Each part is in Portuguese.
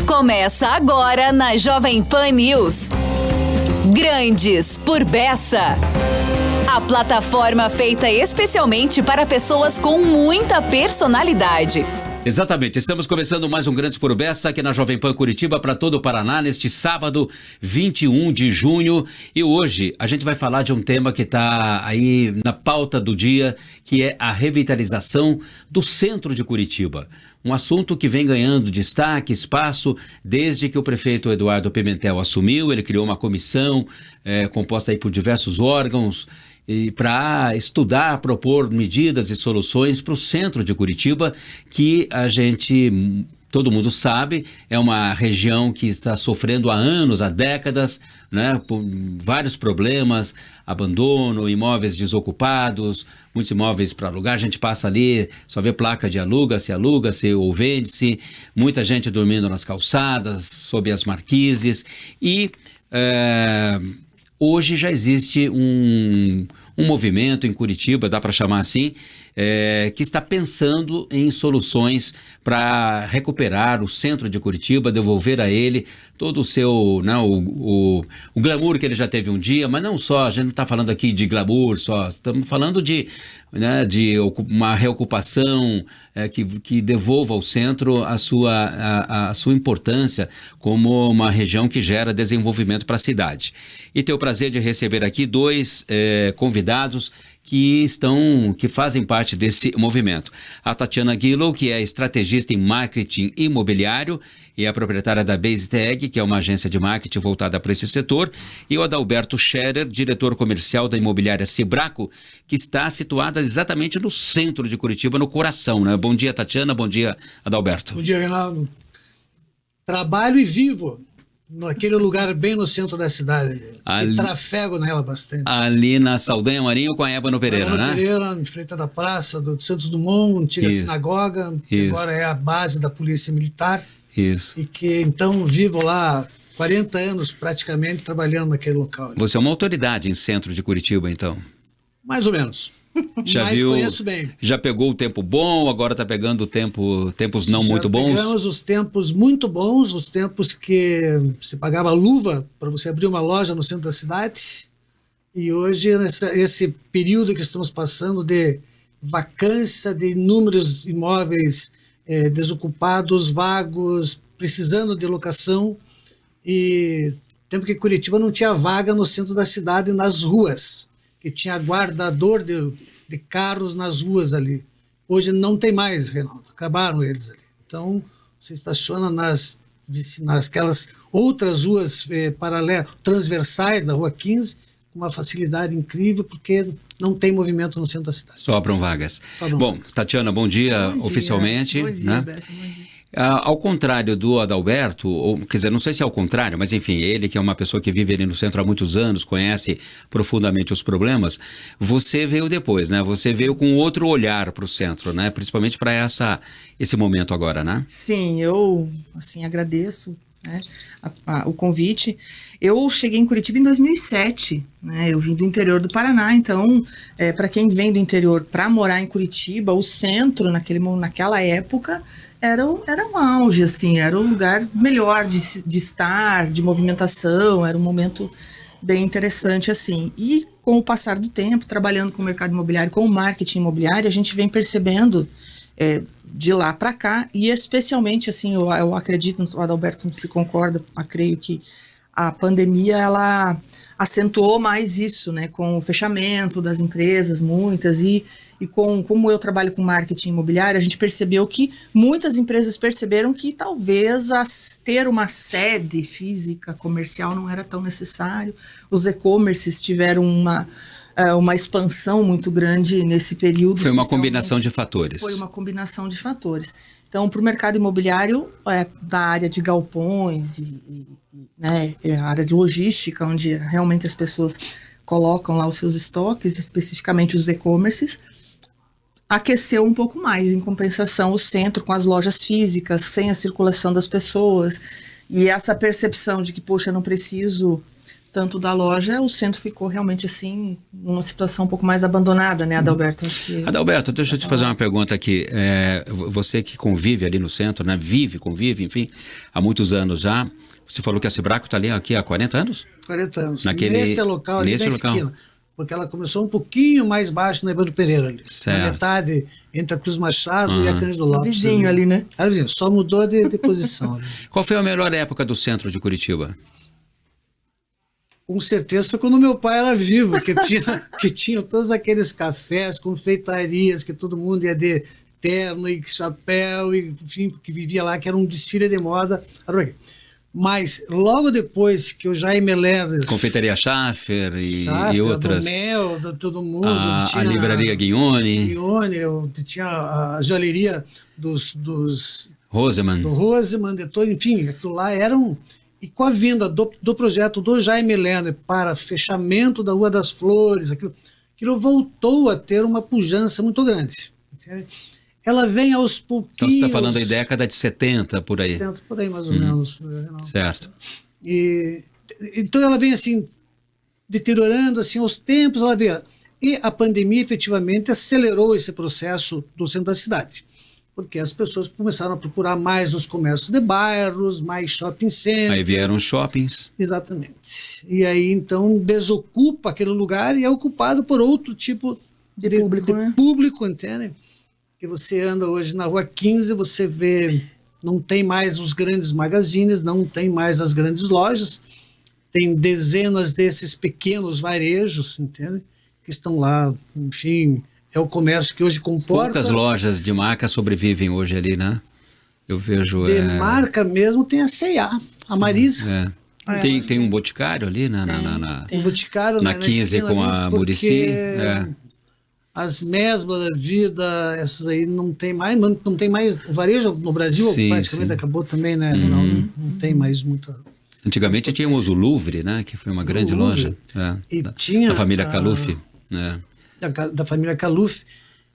Começa agora na Jovem Pan News. Grandes por Bessa. A plataforma feita especialmente para pessoas com muita personalidade. Exatamente, estamos começando mais um Grandes por Bessa aqui na Jovem Pan Curitiba para todo o Paraná neste sábado 21 de junho e hoje a gente vai falar de um tema que está aí na pauta do dia, que é a revitalização do centro de Curitiba. Um assunto que vem ganhando destaque, espaço, desde que o prefeito Eduardo Pimentel assumiu. Ele criou uma comissão composta aí por diversos órgãos para estudar, propor medidas e soluções para o centro de Curitiba, que todo mundo sabe, é uma região que está sofrendo há anos, há décadas, né, por vários problemas, abandono, imóveis desocupados, muitos imóveis para alugar, a gente passa ali, só vê placa de aluga-se ou vende-se, muita gente dormindo nas calçadas, sob as marquises e... Hoje já existe um movimento em Curitiba, dá para chamar assim, que está pensando em soluções para recuperar o centro de Curitiba, devolver a ele todo o seu, né, o glamour que ele já teve um dia, mas não só, a gente não está falando aqui de glamour só, estamos falando de uma reocupação que devolva ao centro a sua importância como uma região que gera desenvolvimento para a cidade. E tenho o prazer de receber aqui dois convidados que fazem parte desse movimento. A Tatiana Guillow, que é estrategista em marketing imobiliário e é a proprietária da BaseTag, que é uma agência de marketing voltada para esse setor, e o Adalberto Scherer, diretor comercial da imobiliária Cibraco, que está situada exatamente no centro de Curitiba, no coração, né? Bom dia, Tatiana, bom dia, Adalberto. Bom dia, Reinaldo. Trabalho e vivo naquele lugar bem no centro da cidade. E trafego nela bastante. Ali na Saldanha Marinho com a Ébano Pereira, né? Pereira, em frente da praça do Santos Dumont, antiga sinagoga, que agora é a base da Polícia Militar. Isso. E que então vivo lá 40 anos praticamente trabalhando naquele local. Você é uma autoridade em centro de Curitiba, então? Mais ou menos. Conheço bem. Já pegou o tempo bom, agora está pegando tempos não muito bons? Já pegamos os tempos muito bons, os tempos que se pagava luva para você abrir uma loja no centro da cidade. E hoje, esse período que estamos passando de vacância de inúmeros imóveis desocupados, vagos, precisando de locação. E tempo que Curitiba não tinha vaga no centro da cidade, nas ruas, que tinha guardador de carros nas ruas ali. Hoje não tem mais, Reinaldo, acabaram eles ali. Então, você estaciona aquelas outras ruas paralelas, transversais da Rua 15, com uma facilidade incrível, porque não tem movimento no centro da cidade. Sobram vagas. Bom, Tatiana, bom dia, oficialmente. Bom dia, né? Bessa, bom dia. Ao contrário do Adalberto, quer dizer, não sei se é ao contrário, mas enfim, ele que é uma pessoa que vive ali no centro há muitos anos, conhece profundamente os problemas, você veio depois, né? Você veio com outro olhar para o centro, né? Principalmente para esse momento agora, né? Sim, eu agradeço, né, o convite. Eu cheguei em Curitiba em 2007, né? Eu vim do interior do Paraná, então, para quem vem do interior para morar em Curitiba, o centro naquela época era um auge, assim, era um lugar melhor de estar, de movimentação, era um momento bem interessante, assim. E com o passar do tempo, trabalhando com o mercado imobiliário, com o marketing imobiliário, a gente vem percebendo de lá para cá, e especialmente, assim, eu acredito, o Adalberto se concorda, eu creio que a pandemia, ela acentuou mais isso, né, com o fechamento das empresas, muitas, e como eu trabalho com marketing imobiliário, a gente percebeu que muitas empresas perceberam que talvez ter uma sede física comercial não era tão necessário. Os e-commerces tiveram uma expansão muito grande nesse período. Foi uma combinação de fatores. Foi uma combinação de fatores. Então, para o mercado imobiliário, da área de galpões né, a área de logística, onde realmente as pessoas colocam lá os seus estoques, especificamente os e-commerces, aqueceu um pouco mais. Em compensação, o centro com as lojas físicas, sem a circulação das pessoas, e essa percepção de que, poxa, eu não preciso tanto da loja, o centro ficou realmente assim, numa situação um pouco mais abandonada, né, Adalberto? Acho que... Adalberto, deixa eu te fazer uma pergunta aqui. Você que convive ali no centro, né? Convive, enfim, há muitos anos já. Você falou que a Cibraco está ali aqui há 40 anos? 40 anos. Nesse local ali da esquina. Porque ela começou um pouquinho mais baixo na Evandro Pereira ali. Certo. Na metade entre a Cruz Machado e a Cândido Lopes. Vizinho ali, né? Era vizinho, só mudou de posição. Ali. Qual foi a melhor época do centro de Curitiba? Com certeza foi quando meu pai era vivo, que tinha todos aqueles cafés, confeitarias, que todo mundo ia de terno e chapéu, e, enfim, que vivia lá, que era um desfile de moda. Mas logo depois que o Jaime Lerner... Confeitaria Schaffer e outras. Do Mel, de todo mundo. A livraria Guignone. Guignone, tinha a joalheria do Roseman, de todo, enfim, aquilo lá era um... E com a vinda do projeto do Jaime Lerner para fechamento da Rua das Flores, aquilo voltou a ter uma pujança muito grande. Entende? Ela vem aos pouquinhos... Então você está falando aí década de 70, por aí. 70, por aí mais ou menos. Certo. Então ela vem assim, deteriorando assim, aos tempos, ela vê. E a pandemia efetivamente acelerou esse processo do centro da cidade. Porque as pessoas começaram a procurar mais os comércios de bairros, mais shopping centers. Aí vieram os shoppings. Exatamente. E aí, então, desocupa aquele lugar e é ocupado por outro tipo de público, né? Público, entende? Que você anda hoje na Rua 15, você vê, não tem mais os grandes magazines, não tem mais as grandes lojas, tem dezenas desses pequenos varejos, entende? Que estão lá, enfim... É o comércio que hoje comporta... Poucas lojas de marca sobrevivem hoje ali, né? Eu vejo... De marca mesmo tem a C&A, a Marisa. Tem um boticário ali tem um boticário na 15 com a Muricy. As Mesbla da vida, essas aí não tem mais, não tem mais... O varejo no Brasil praticamente acabou também, né? Não tem mais muita... Antigamente tínhamos o Louvre, né? Que foi uma grande loja. Da família Caluf, né? Da família Caluf,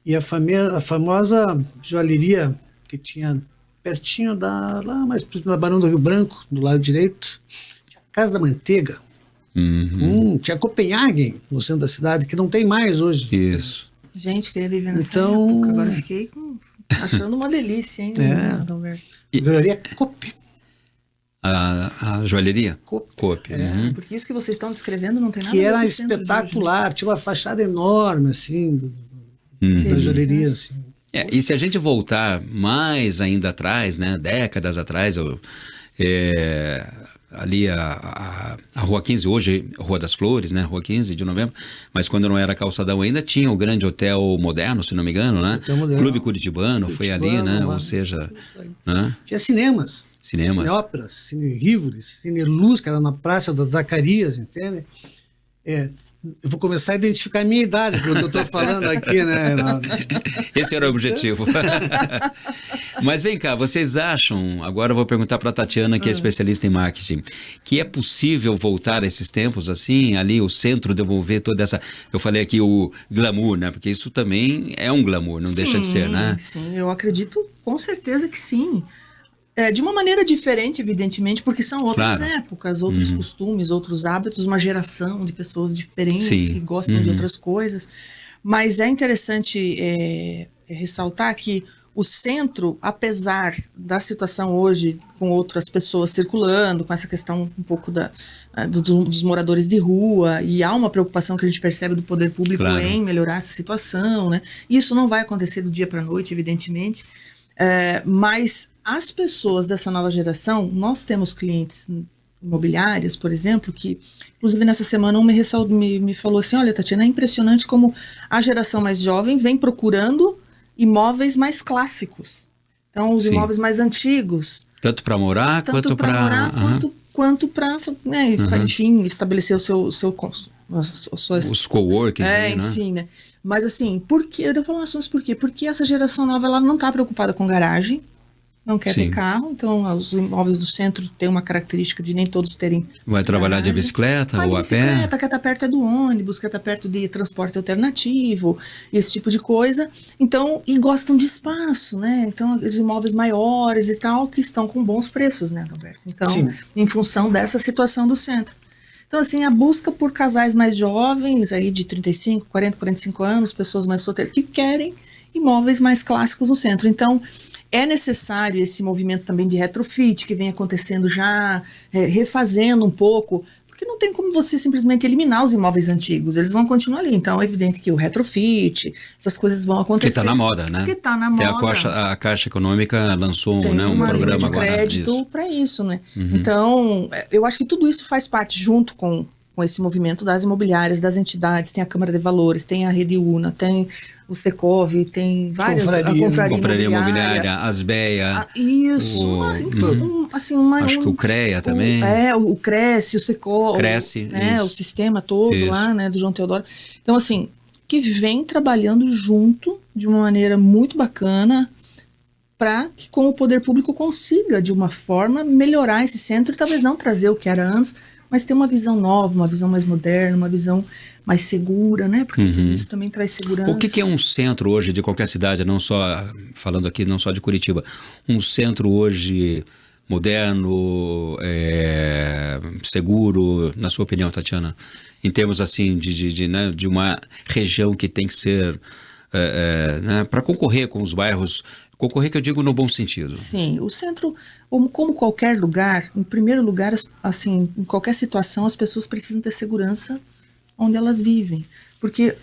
e a famosa joalheria que tinha pertinho lá mais na Barão do Rio Branco, do lado direito, tinha a Casa da Manteiga. Tinha Copenhagen no centro da cidade, que não tem mais hoje. Isso. Gente, queria viver nessa época. Agora fiquei achando uma delícia, hein? Joalheria Cope. A joalheria? Cope. Porque isso que vocês estão descrevendo não tem nada que a ver com era o centro espetacular, tinha uma fachada enorme, assim, da joalheria, assim. E se a gente voltar mais ainda atrás, né, décadas atrás, ali a Rua 15, hoje Rua das Flores, né, Rua 15 de Novembro, mas quando não era Calçadão ainda, tinha o grande Hotel Moderno, se não me engano, né? Clube Curitibano foi ali, né? Ou seja... Né? Tinha cinemas. Cine Óperas, Cine Rivoli, Cine Luz, que era na Praça das Zacarias, entende? Eu vou começar a identificar a minha idade, pelo que eu estou falando aqui, né? Esse era o objetivo. Mas vem cá, vocês acham, agora eu vou perguntar para a Tatiana, que é especialista em marketing, que é possível voltar a esses tempos assim, ali o centro devolver toda essa... Eu falei aqui o glamour, né? Porque isso também é um glamour, não deixa de ser, né? Sim, eu acredito com certeza que sim. De uma maneira diferente, evidentemente, porque são outras épocas, outros costumes, outros hábitos, uma geração de pessoas diferentes que gostam de outras coisas. Mas é interessante ressaltar que o centro, apesar da situação hoje com outras pessoas circulando, com essa questão um pouco dos moradores de rua, e há uma preocupação que a gente percebe do poder público em melhorar essa situação, né? Isso não vai acontecer do dia para a noite, evidentemente, mas as pessoas dessa nova geração, nós temos clientes imobiliárias, por exemplo, que, inclusive nessa semana, me falou assim, olha, Tatiana, é impressionante como a geração mais jovem vem procurando imóveis mais clássicos. Então, os imóveis mais antigos. Tanto para morar, quanto para... quanto para, enfim, estabelecer os coworkings, enfim, né? Mas assim, por quê? Eu falo, mas por quê? Porque essa geração nova, ela não está preocupada com garagem, não quer ter carro, então os imóveis do centro têm uma característica de nem todos terem Vai trabalhar de bicicleta ou a pé? Quer estar perto do ônibus, quer estar perto de transporte alternativo, esse tipo de coisa. Então, e gostam de espaço, né? Então, os imóveis maiores e tal, que estão com bons preços, né, Roberto? Então, em função dessa situação do centro. Então, assim, a busca por casais mais jovens, aí de 35, 40, 45 anos, pessoas mais solteiras, que querem imóveis mais clássicos no centro. Então, é necessário esse movimento também de retrofit, que vem acontecendo já, refazendo um pouco, porque não tem como você simplesmente eliminar os imóveis antigos, eles vão continuar ali. Então, é evidente que o retrofit, essas coisas vão acontecer. Que está na moda, né? Porque está na moda. A Caixa Econômica lançou Tem um programa de agora crédito para isso, né? Então, eu acho que tudo isso faz parte junto com esse movimento das imobiliárias, das entidades, tem a Câmara de Valores, tem a Rede Una, tem o Secov, tem várias... Confraria Imobiliária, Asbeia. Isso. Acho que o CREA também. O Cresce, o Secov. Cresce, né, o sistema todo lá, né, do João Teodoro. Então, assim, que vem trabalhando junto de uma maneira muito bacana para que com o poder público consiga, de uma forma, melhorar esse centro e talvez não trazer o que era antes, mas ter uma visão nova, uma visão mais moderna, uma visão mais segura, né? Porque tudo isso também traz segurança. O que é um centro hoje de qualquer cidade, não só, falando aqui, não só de Curitiba, um centro hoje moderno, seguro, na sua opinião, Tatiana? Em termos, assim, de uma região que tem que ser, para concorrer com os bairros. Concorrer, que eu digo no bom sentido. Sim, o centro, como qualquer lugar, em primeiro lugar, assim, em qualquer situação, as pessoas precisam ter segurança onde elas vivem. Porque,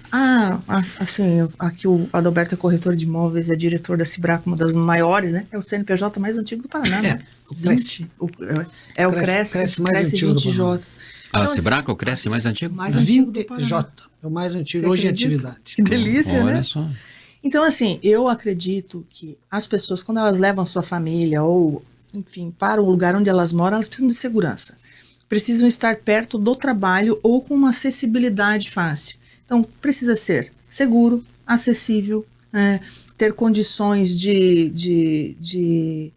assim, aqui o Adalberto é corretor de imóveis, é diretor da Cibraco, uma das maiores, né? É o CNPJ mais antigo do Paraná, né? O Cresce. O Cresce mais antigo do 20J. Paraná. A Cibraco, o Cresce mais antigo? Mais antigo do 20J, Paraná. é o mais antigo Você hoje em acredita? atividade. Que delícia, né? Olha só. Então, assim, eu acredito que as pessoas, quando elas levam a sua família ou, enfim, para o lugar onde elas moram, elas precisam de segurança. Precisam estar perto do trabalho ou com uma acessibilidade fácil. Então, precisa ser seguro, acessível, ter condições de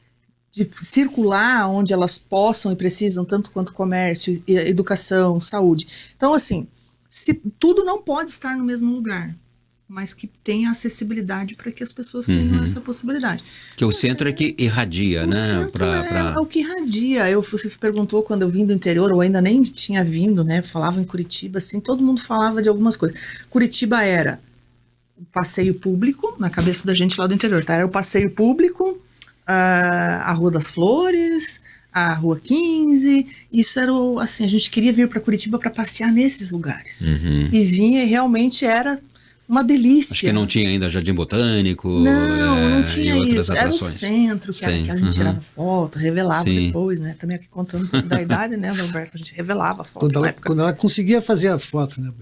circular onde elas possam e precisam, tanto quanto comércio, educação, saúde. Então, assim, tudo não pode estar no mesmo lugar, mas que tenha acessibilidade para que as pessoas tenham essa possibilidade. Que o centro é que irradia, né? Centro é o que irradia. Você perguntou quando eu vim do interior, ou ainda nem tinha vindo, né? Falava em Curitiba, assim, todo mundo falava de algumas coisas. Curitiba era o passeio público, na cabeça da gente lá do interior, tá? Era o passeio público, a Rua das Flores, a Rua 15, isso era assim, a gente queria vir para Curitiba para passear nesses lugares. E vinha e realmente era uma delícia. Acho que não tinha ainda Jardim Botânico. Não tinha e outras isso. atrações. Era o centro, que a gente tirava foto, revelava depois, né? Também aqui contando um pouco da idade, né, Alberto? A gente revelava a foto quando ela conseguia fazer a foto, né?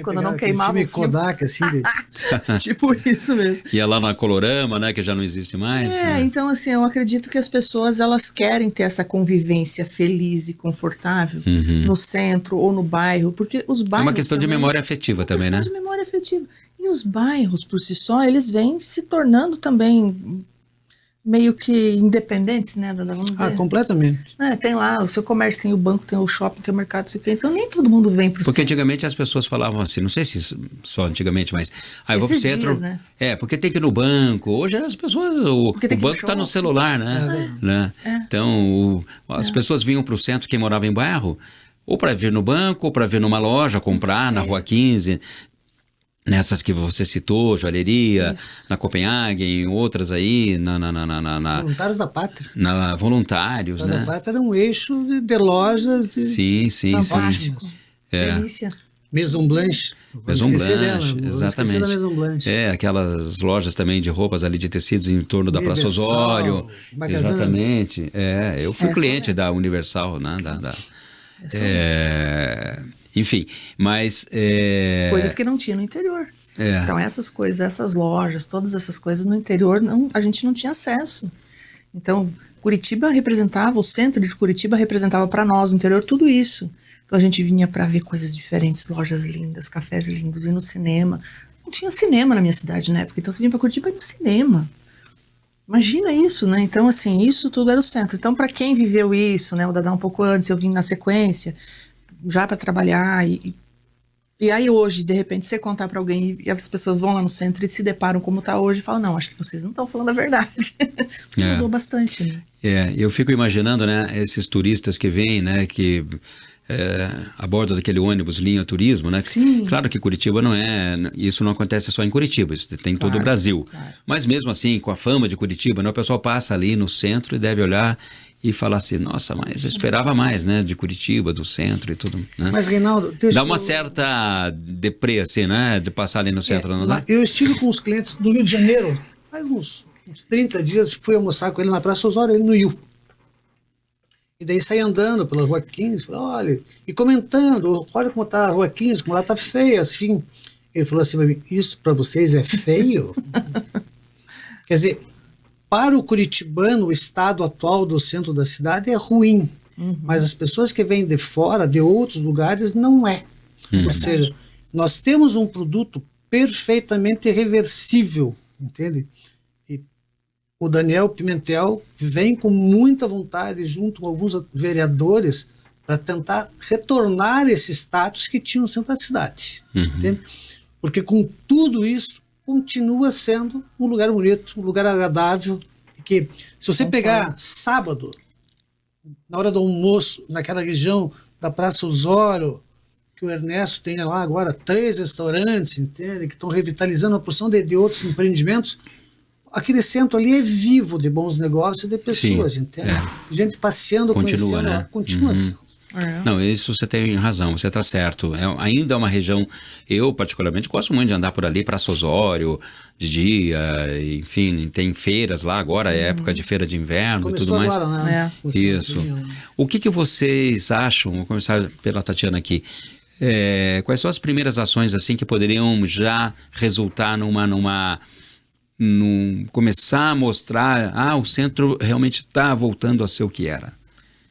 Quando não queimava o filme Kodak, assim. Tipo isso mesmo. Ia lá na Colorama, né, que já não existe mais. Então, assim, eu acredito que as pessoas, elas querem ter essa convivência feliz e confortável no centro ou no bairro, porque os bairros... É uma questão também, de memória afetiva também, né? É uma questão de memória afetiva. E os bairros, por si só, eles vêm se tornando também meio que independentes, né, Dada? Vamos dizer. Completamente. Tem lá o seu comércio, tem o banco, tem o shopping, tem o mercado, não sei o quê. Então nem todo mundo vem para o centro. Porque antigamente as pessoas falavam assim, não sei se só antigamente, mas eu vou pro centro. Dias, né? Porque tem que ir no banco. Hoje as pessoas, o banco está no celular, né? Então as pessoas vinham para o centro, quem morava em bairro, ou para vir no banco, ou para vir numa loja, comprar na Rua 15. Nessas que você citou, joalheria, na Copenhagen, outras aí, Voluntários da Pátria. Voluntários, né? Da Pátria era um eixo de lojas. Sim. Fantástico. Delícia. Maison Blanche. Maison Blanche, exatamente. Da Maison Blanche. Aquelas lojas também de roupas ali de tecidos em torno da Praça Osório. Magazine. Exatamente. Eu fui cliente da Universal, né? Enfim, mas... Coisas que não tinha no interior. Então essas coisas, essas lojas, todas essas coisas no interior, a gente não tinha acesso. Então Curitiba representava, o centro de Curitiba representava para nós, no interior, tudo isso. Então a gente vinha para ver coisas diferentes, lojas lindas, cafés lindos, ir no cinema. Não tinha cinema na minha cidade na época, então você vinha para Curitiba e ir no cinema. Imagina isso, né? Então, assim, isso tudo era o centro. Então, para quem viveu isso, né? O Dadá um pouco antes, eu vim na sequência, já para trabalhar. E aí hoje, de repente, você contar para alguém e as pessoas vão lá no centro e se deparam como está hoje e falam, não, acho que vocês não estão falando a verdade. Mudou bastante, né? Eu fico imaginando, né, esses turistas que vêm, né, que a bordo daquele ônibus linha turismo, né? Sim. Claro que Curitiba não é, isso não acontece só em Curitiba, isso tem em todo o Brasil. Claro. Mas mesmo assim, com a fama de Curitiba, né, o pessoal passa ali no centro e deve olhar e falar assim, nossa, mas eu esperava mais, né? De Curitiba, do centro e tudo, né? Mas, Reinaldo, Dá uma certa deprê, assim, né? De passar ali no centro, não dá? Eu estive com os clientes do Rio de Janeiro, há uns 30 dias, fui almoçar com ele na Praça Osório, ele no Rio. E daí saí andando pela Rua 15, falei, olha, e comentando, olha como tá a Rua 15, como lá tá feia, assim. Ele falou assim para mim, isso para vocês é feio? Quer dizer, para o curitibano, o estado atual do centro da cidade é ruim, mas as pessoas que vêm de fora, de outros lugares, não é. Ou seja, nós temos um produto perfeitamente reversível, entende? E o Daniel Pimentel vem com muita vontade, junto com alguns vereadores, para tentar retornar esse status que tinha no centro da cidade. Entende? Porque com tudo isso, continua sendo um lugar bonito, um lugar agradável, que se você pegar sábado, na hora do almoço, naquela região da Praça Osório, que o Ernesto tem lá agora 3 restaurantes, entende? Que estão revitalizando uma porção de outros empreendimentos, aquele centro ali é vivo de bons negócios e de pessoas, Sim, entende? Gente passeando, continua, conhecendo, né? continua sendo. Não, isso você tem razão, você está certo. Ainda é uma região, eu particularmente gosto muito de andar por ali, Praça Osório, de dia, enfim, tem feiras lá agora, é época de feira de inverno Começou e tudo mais. agora, né? Isso. O que vocês acham, vou começar pela Tatiana aqui, quais são as primeiras ações assim que poderiam já resultar começar a mostrar, o centro realmente está voltando a ser o que era?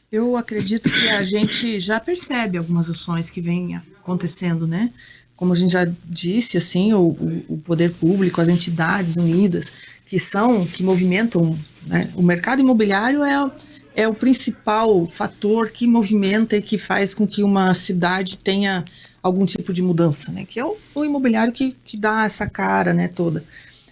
Eu acredito que a gente já percebe algumas ações que vêm acontecendo, né? Como a gente já disse, assim, o poder público, as entidades unidas, que movimentam, né? O mercado imobiliário é o principal fator que movimenta e que faz com que uma cidade tenha algum tipo de mudança, né? Que é o imobiliário que dá essa cara, né, toda.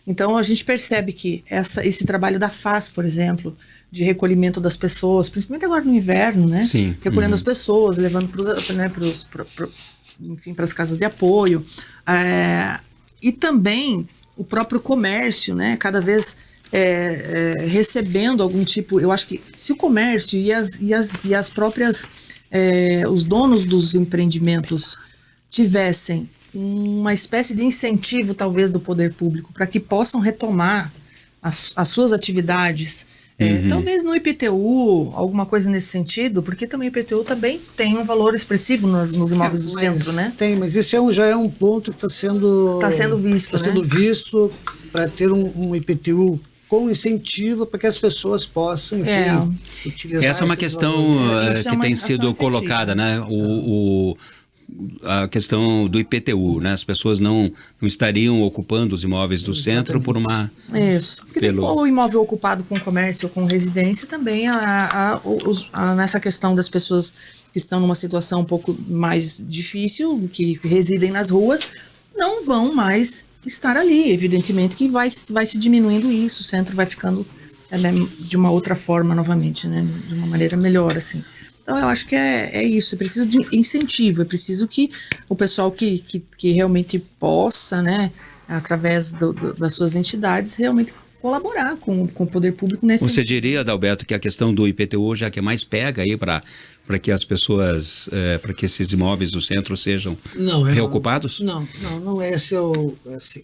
Então, a gente percebe que esse trabalho da FAS, por exemplo, de recolhimento das pessoas, principalmente agora no inverno, né? Sim. Recolhendo as pessoas, levando para as casas de apoio. E também o próprio comércio, né? Cada vez recebendo algum tipo... Eu acho que se o comércio e as próprias... os donos dos empreendimentos tivessem uma espécie de incentivo, talvez, do poder público, para que possam retomar as suas atividades... talvez no IPTU, alguma coisa nesse sentido, porque também o IPTU também tem um valor expressivo nos imóveis do centro, né? Tem, mas isso já é um ponto que está sendo visto. Está sendo visto para ter um IPTU com incentivo para que as pessoas possam, enfim, utilizar. Essa é uma questão que tem sido colocada, né? A questão do IPTU, né? As pessoas não estariam ocupando os imóveis do centro por uma... Isso. Porque o imóvel ocupado com comércio ou com residência também, nessa questão das pessoas que estão numa situação um pouco mais difícil, que residem nas ruas, não vão mais estar ali. Evidentemente que vai se diminuindo isso, o centro vai ficando de uma outra forma novamente, né? De uma maneira melhor, assim. Então, eu acho que é isso, é preciso de incentivo, é preciso que o pessoal que realmente possa, né, através das suas entidades, realmente colaborar com o poder público nesse sentido. Você diria, Adalberto, que a questão do IPTU já que é mais pega aí para que as pessoas, para que esses imóveis do centro sejam reocupados? Não é esse.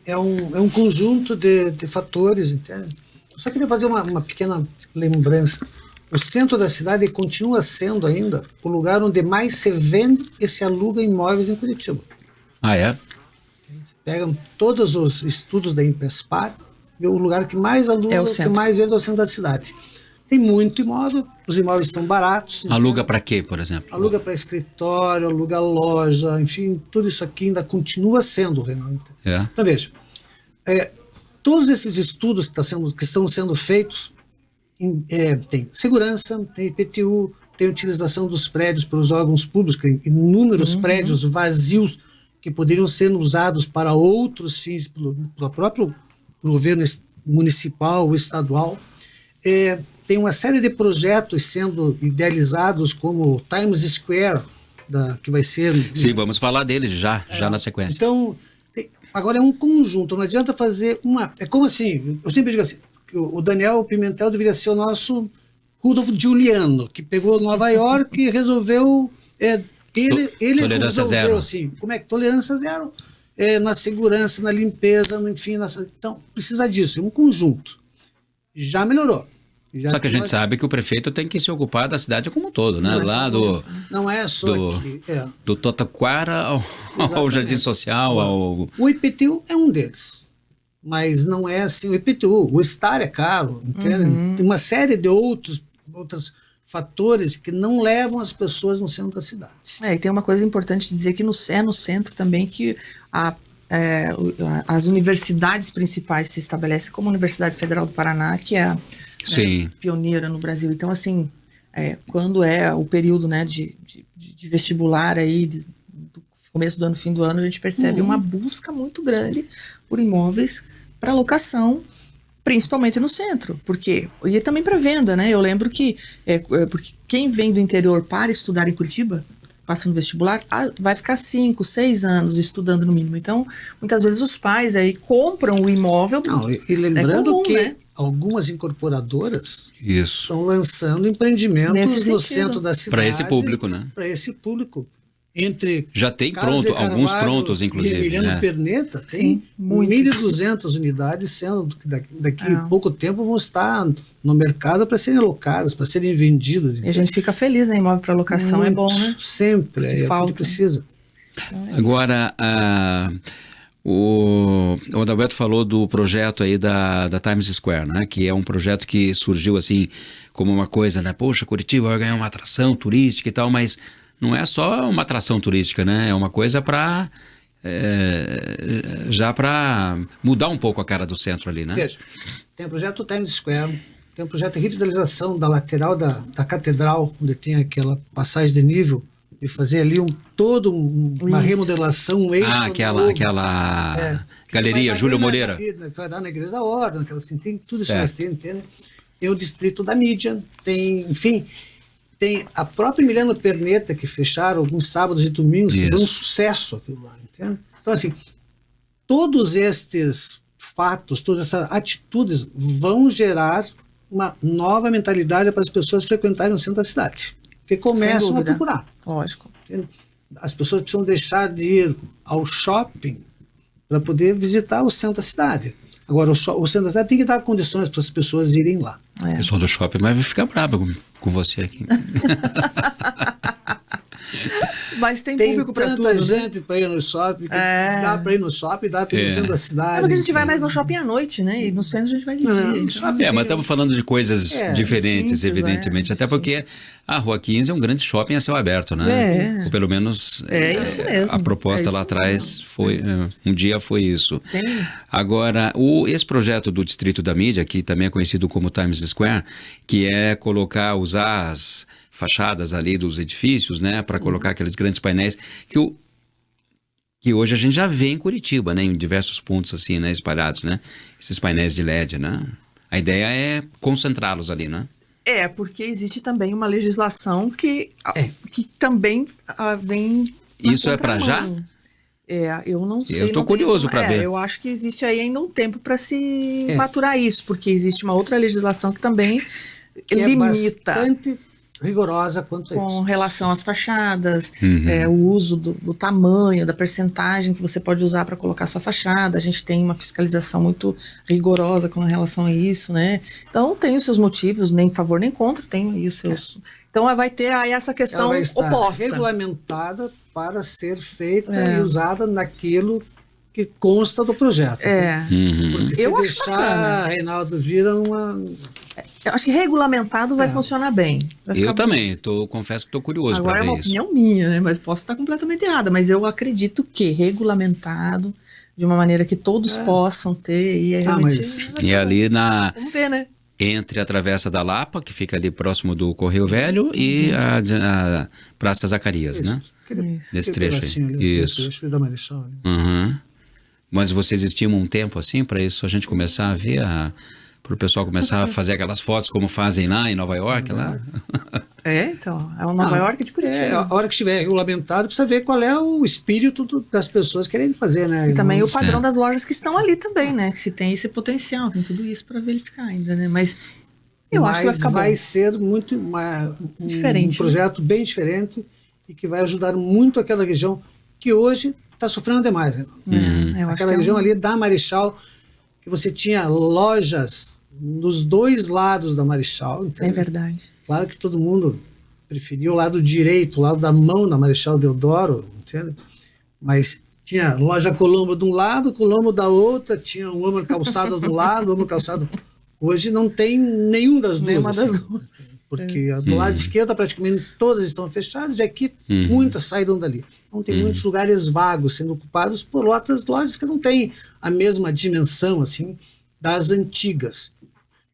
É um conjunto de fatores, entende? Eu só queria fazer uma pequena lembrança. O centro da cidade continua sendo ainda o lugar onde mais se vende e se aluga imóveis em Curitiba. Ah, é? Pegam todos os estudos da Impespar, e o lugar que mais aluga, que mais vende é o centro da cidade. Tem muito imóvel, os imóveis estão baratos. Aluga para quê, por exemplo? Aluga para escritório, aluga loja, enfim, tudo isso aqui ainda continua sendo, Renato. Então, veja, todos esses estudos que estão sendo feitos, tem segurança, tem IPTU, tem utilização dos prédios pelos órgãos públicos, tem inúmeros prédios vazios que poderiam ser usados para outros fins pelo próprio governo municipal ou estadual. Tem uma série de projetos sendo idealizados como Times Square, que vai ser... Sim, vamos falar dele já na sequência. Então, agora é um conjunto, não adianta fazer uma... É como assim, eu sempre digo assim, que o Daniel Pimentel deveria ser o nosso Rudolf Giuliano, que pegou Nova York e resolveu... Ele tolerância resolveu zero. assim, como é que tolerância zero? Na segurança, na limpeza, enfim, então precisa disso, é um conjunto. Já melhorou. Só que a gente sabe que o prefeito tem que se ocupar da cidade como um todo, né? Lá não é só do Totaquara ao Jardim Social, ao... O IPTU é um deles, mas não é assim o IPTU. O estar é caro, entende? Tem uma série de outros fatores que não levam as pessoas no centro da cidade. E tem uma coisa importante dizer que no centro também que as universidades principais se estabelecem, como a Universidade Federal do Paraná, que é pioneira no Brasil. Então, assim, quando é o período, né, de vestibular aí, do começo do ano, fim do ano, a gente percebe uma busca muito grande por imóveis para locação, principalmente no centro, e também para venda, né? Eu lembro que porque quem vem do interior para estudar em Curitiba, passa no vestibular, vai ficar 5, 6 anos estudando no mínimo. Então, muitas vezes os pais aí compram o imóvel. Não, e lembrando comum, que né? Algumas incorporadoras Isso. estão lançando empreendimentos no centro da cidade. Para esse público, né? Para esse público. Já tem pronto, alguns prontos, inclusive. Emiliano Perneta tem 1.200 unidades sendo daqui a pouco tempo vão estar no mercado para serem alocadas, para serem vendidas. E a gente fica feliz, né? Imóvel para locação muito, é bom, né? Sempre, falta. Precisa. Agora, o Adalberto falou do projeto aí da Times Square, né? Que é um projeto que surgiu assim como uma coisa, né? Poxa, Curitiba vai ganhar uma atração turística e tal, mas não é só uma atração turística, né? É uma coisa para já para mudar um pouco a cara do centro ali, né? Veja, tem o projeto Times Square, tem o projeto de revitalização da lateral da catedral, onde tem aquela passagem de nível, de fazer ali uma remodelação, um eixo aquela galeria Júlio Moreira. Vai dar na Igreja da Ordem, assim, tem tudo isso que entende? Tem o distrito da mídia, tem, enfim... Tem a própria Emiliano Perneta, que fecharam alguns sábados e domingos, que deu um sucesso aquilo lá, entende? Então, assim, todos estes fatos, todas essas atitudes vão gerar uma nova mentalidade para as pessoas frequentarem o centro da cidade. Porque começam a procurar. Lógico. Entende? As pessoas precisam deixar de ir ao shopping para poder visitar o centro da cidade. Agora, o centro da cidade tem que dar condições para as pessoas irem lá. O pessoal do shopping vai ficar bravo com você aqui. Mas tem público para tudo. Tem tanta gente para ir no shopping, dá para ir no shopping, dá para ir no centro da cidade. Porque a gente vai mais no shopping à noite, né? E no centro a gente vai de dia. Mas estamos falando de coisas diferentes, evidentemente. Até porque a Rua 15 é um grande shopping a céu aberto, né? Ou pelo menos isso mesmo. A proposta lá atrás foi um dia foi isso. Agora, esse projeto do Distrito da Mídia, que também é conhecido como Times Square, que é usar as fachadas ali dos edifícios, né, para colocar aqueles grandes painéis que hoje a gente já vê em Curitiba, né, em diversos pontos assim, né, espalhados, né, esses painéis de LED, né. A ideia é concentrá-los ali, né. Porque existe também uma legislação que também vem. Isso é para já? Eu não sei. Eu estou curioso para ver. Eu acho que existe aí ainda um tempo para se maturar isso, porque existe uma outra legislação que também limita. É bastante rigorosa quanto a isso. Com relação às fachadas, o uso do tamanho, da percentagem que você pode usar para colocar sua fachada. A gente tem uma fiscalização muito rigorosa com relação a isso, né? Então tem os seus motivos, nem favor nem contra, tem aí os seus... Então vai ter aí essa questão ela vai estar oposta. Regulamentada para ser feita e usada naquilo que consta do projeto. Porque se deixar, Reinaldo, vira uma... Eu acho que regulamentado vai funcionar bem. Eu também, confesso que estou curioso para ver isso. Agora é uma opinião minha, né? Mas posso estar completamente errada. Mas eu acredito que regulamentado, de uma maneira que todos possam ter. E E ali vamos ver, né? Entre a Travessa da Lapa, que fica ali próximo do Correio Velho, e a Praça Zacarias, né? Nesse trecho aí. Ali, trecho da Marechal. Mas vocês estimam um tempo assim para isso a gente começar a ver, para o pessoal começar a fazer aquelas fotos como fazem lá em Nova York? Lá? Então, é o Nova York de Curitiba. A hora que estiver regulamentado, precisa ver qual é o espírito das pessoas querendo fazer, né? E também o padrão das lojas que estão ali também, né? Que se tem esse potencial, tem tudo isso para verificar ainda, né? Mas eu acho que vai ficar bom. Vai ser muito diferente, um projeto bem diferente e que vai ajudar muito aquela região que hoje está sofrendo demais. Né? Aquela região ali da Marechal, que você tinha lojas nos dois lados da Marechal. Entendeu? É verdade. Claro que todo mundo preferia o lado direito, o lado da mão da Marechal Deodoro, entende? Mas tinha loja Colombo de um lado, Colombo da outra, tinha uma calçada do lado, uma calçada... Hoje não tem nenhum das duas. Nenhuma das duas. Porque do lado esquerdo praticamente todas estão fechadas e aqui muitas saíram dali. Então tem muitos lugares vagos sendo ocupados por outras lojas que não têm a mesma dimensão assim das antigas.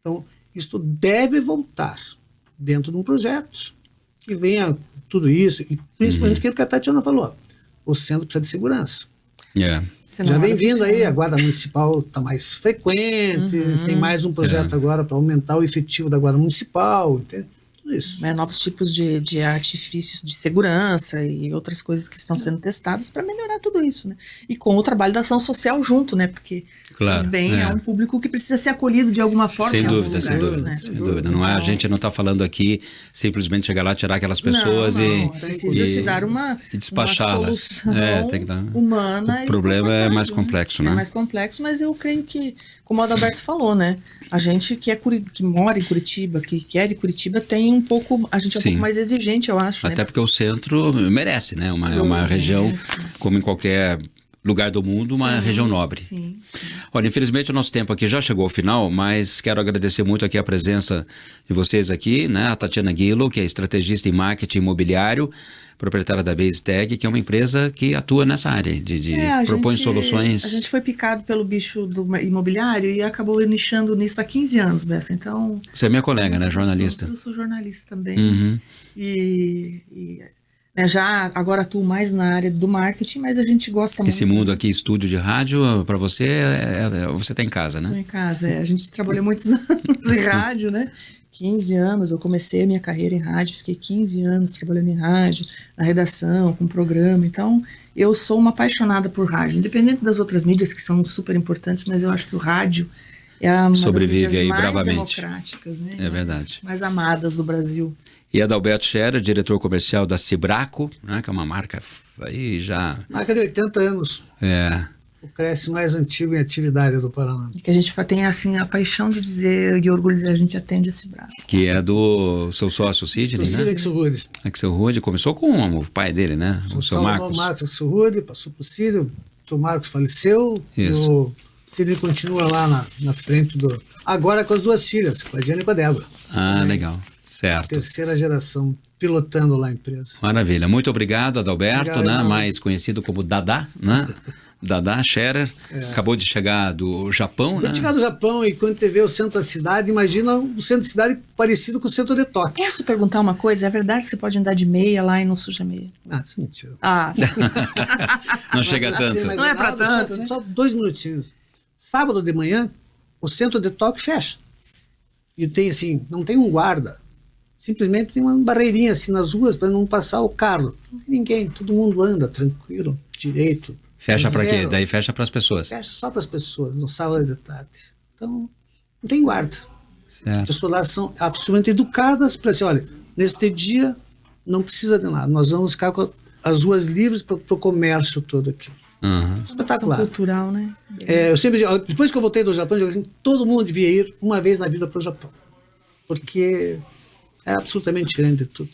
Então isto deve voltar dentro de um projeto que venha tudo isso e principalmente aquilo que a Tatiana falou, o centro precisa de segurança. Já vem vindo aí, a Guarda Municipal está mais frequente, tem mais um projeto agora para aumentar o efetivo da Guarda Municipal, entende? Tudo isso. Novos tipos de artifícios de segurança e outras coisas que estão sendo testadas para melhorar tudo isso, né? E com o trabalho da ação social junto, né? Porque também é um público que precisa ser acolhido de alguma forma. Sem dúvida, lugar, sem dúvida, né? sem dúvida. Não é, a gente não está falando aqui simplesmente chegar lá, tirar aquelas pessoas precisa se dar uma solução tem que dar. Humana. O problema é mais complexo, né? É mais complexo, mas eu creio que, como o Adalberto falou, né? A gente que mora em Curitiba, que é de Curitiba, tem um pouco mais exigente, eu acho. Até né? porque o centro merece, né? Uma região, como em qualquer lugar do mundo, uma região nobre. Sim. Olha, infelizmente o nosso tempo aqui já chegou ao final, mas quero agradecer muito aqui a presença de vocês aqui, né? A Tatiana Guilo, que é estrategista em marketing imobiliário, proprietária da Base Tag, que é uma empresa que atua nessa área, propõe soluções. A gente foi picado pelo bicho do imobiliário e acabou nichando nisso há 15 anos, Bessa. Então, você é minha colega, né? Jornalista. Eu sou jornalista também. Já agora atuo mais na área do marketing, mas a gente gosta muito. Esse mundo aqui, estúdio de rádio, para você, você está em casa, né? Estou em casa, A gente trabalhou muitos anos em rádio, né? 15 anos, eu comecei a minha carreira em rádio, fiquei 15 anos trabalhando em rádio, na redação, com programa. Então, eu sou uma apaixonada por rádio, independente das outras mídias que são super importantes, mas eu acho que o rádio é uma das mídias mais democráticas, né? É verdade. Mais amadas do Brasil. E Adalberto Scherer, diretor comercial da Cibraco, né, que é uma marca aí já... Marca de 80 anos. O Cresce mais antigo em atividade do Paraná. Que a gente tem assim, a paixão de dizer e orgulho de dizer, a gente atende a Cibraco. Que é do seu sócio Sidney, né? Sidney Axel Rude. Axel Rude, começou com o pai dele, né? O seu Marcos. Axel Rude, passou por Cílio, o Marcos faleceu. Isso. E o Sidney continua lá na frente do... Agora com as duas filhas, com a Diana e com a Débora. Legal. Certo. Terceira geração pilotando lá a empresa. Maravilha. Muito obrigado, Adalberto, Obrigado, né? Mais conhecido como Dadá, né? Dadá Scherer. Acabou de chegar do Japão, né? Chegar do Japão e quando você vê o centro da cidade, imagina o centro da cidade parecido com o centro de Tóquio. Posso te perguntar uma coisa? É verdade que você pode andar de meia lá e não suja meia? Isso é mentira. Não chega tanto. Não é pra tanto, né? Só 2 minutinhos. Sábado de manhã, o centro de Tóquio fecha. E tem assim, não tem um guarda. Simplesmente tem uma barreirinha assim nas ruas para não passar o carro. Não tem ninguém, todo mundo anda tranquilo, direito. Fecha para quê? Daí fecha para as pessoas. Fecha só para as pessoas, no sábado de tarde. Então, não tem guarda. Certo. As pessoas lá são absolutamente educadas para dizer, olha, neste dia não precisa de nada. Nós vamos ficar com as ruas livres para o comércio todo aqui. Espetacular. Cultural, né? Eu sempre digo, depois que eu voltei do Japão, eu digo assim, todo mundo devia ir uma vez na vida para o Japão. Porque é absolutamente diferente de tudo.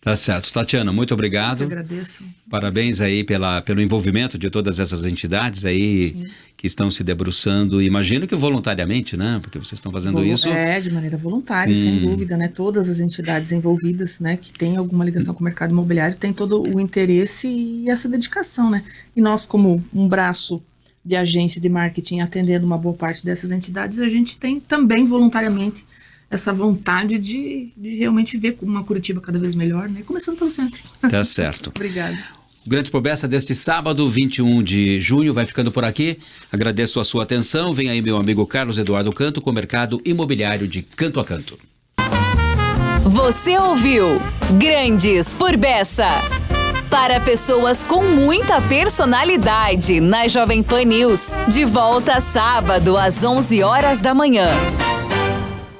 Tá certo. Tatiana, muito obrigado. Eu agradeço. Parabéns aí pelo envolvimento de todas essas entidades aí que estão se debruçando, imagino que voluntariamente, né? Porque vocês estão fazendo isso. De maneira voluntária, sem dúvida, né? Todas as entidades envolvidas, né? Que têm alguma ligação com o mercado imobiliário, têm todo o interesse e essa dedicação, né? E nós, como um braço de agência de marketing atendendo uma boa parte dessas entidades, a gente tem também voluntariamente essa vontade de realmente ver uma Curitiba cada vez melhor, né? Começando pelo centro. Tá certo. Obrigada. O Grande Por Bessa deste sábado, 21 de junho, vai ficando por aqui. Agradeço a sua atenção. Vem aí meu amigo Carlos Eduardo Canto com o mercado imobiliário de Canto a Canto. Você ouviu Grandes por Bessa. Para pessoas com muita personalidade, na Jovem Pan News, de volta sábado às 11 horas da manhã.